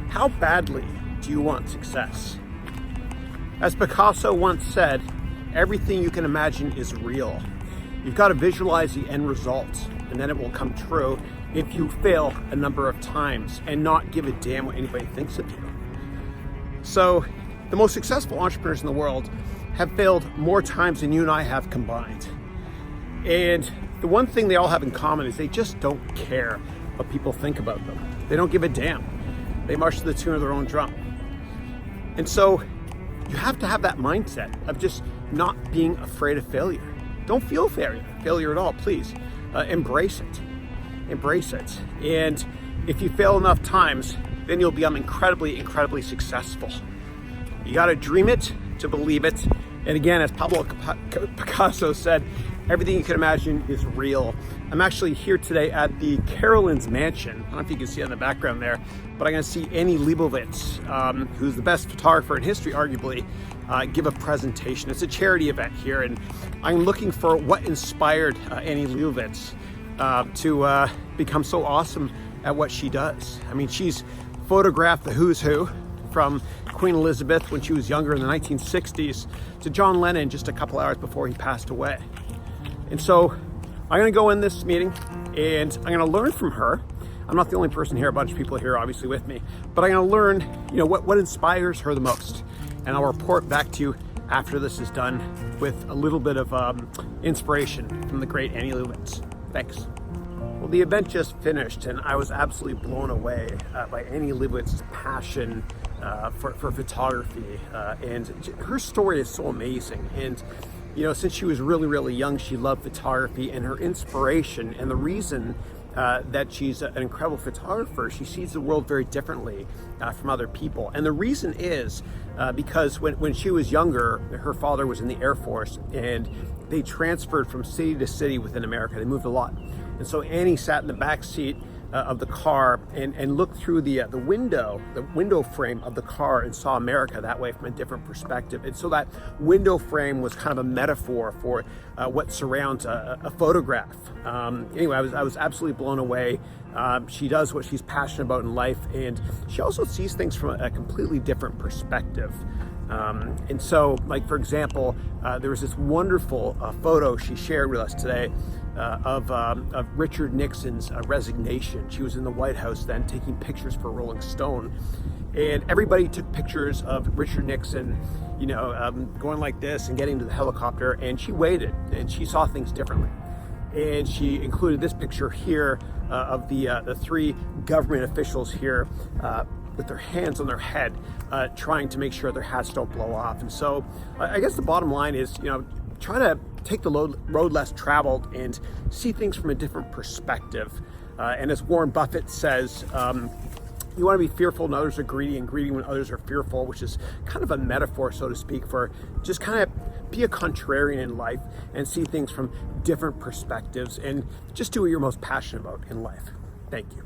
How badly do you want success? As Picasso once said, everything you can imagine is real. You've got to visualize the end result, and then it will come true if you fail a number of times and not give a damn what anybody thinks of you. So, the most successful entrepreneurs in the world have failed more times than you and I have combined. And the one thing they all have in common is they just don't care what people think about them. They don't give a damn. They march to the tune of their own drum. And so you have to have that mindset of just not being afraid of failure. Don't feel failure at all, please. Embrace it. Embrace it. And if you fail enough times, then you'll become incredibly, incredibly successful. You got to dream it to believe it. And again, as Pablo Picasso said, everything you can imagine is real. I'm actually here today at the Carolyn's mansion. I don't know if you can see it in the background there, but I'm going to see Annie Leibovitz, who's the best photographer in history, arguably, give a presentation. It's a charity event here, and I'm looking for what inspired Annie Leibovitz to become so awesome at what she does. I mean, she's photographed the who's who, from Queen Elizabeth when she was younger in the 1960s to John Lennon just a couple hours before he passed away. And so I'm going to go in this meeting and I'm going to learn from her. I'm not the only person here, a bunch of people here obviously with me, but I'm going to learn, what inspires her the most. And I'll report back to you after this is done with a little bit of inspiration from the great Annie Leibovitz. Thanks. Well, the event just finished and I was absolutely blown away by Annie Leibovitz's passion for photography. And her story is so amazing. And since she was really, really young, she loved photography, and her inspiration and the reason that she's an incredible photographer, she sees the world very differently from other people. And the reason is because when she was younger, her father was in the Air Force and they transferred from city to city within America. They moved a lot. And so Annie sat in the back seat of the car and looked through the window frame of the car and saw America that way from a different perspective. And so that window frame was kind of a metaphor for what surrounds a photograph. Anyway, I was absolutely blown away. She does what she's passionate about in life, and she also sees things from a completely different perspective. And so, like for example, there was this wonderful photo she shared with us today of Richard Nixon's resignation. She was in the White House then taking pictures for Rolling Stone, and everybody took pictures of Richard Nixon, going like this and getting to the helicopter, and she waited and she saw things differently. And she included this picture here of the three government officials here with their hands on their head, trying to make sure their hats don't blow off. And so I guess the bottom line is, try to take the road less traveled and see things from a different perspective. And as Warren Buffett says, you want to be fearful when others are greedy, and greedy when others are fearful, which is kind of a metaphor, so to speak, for just kind of be a contrarian in life and see things from different perspectives and just do what you're most passionate about in life. Thank you.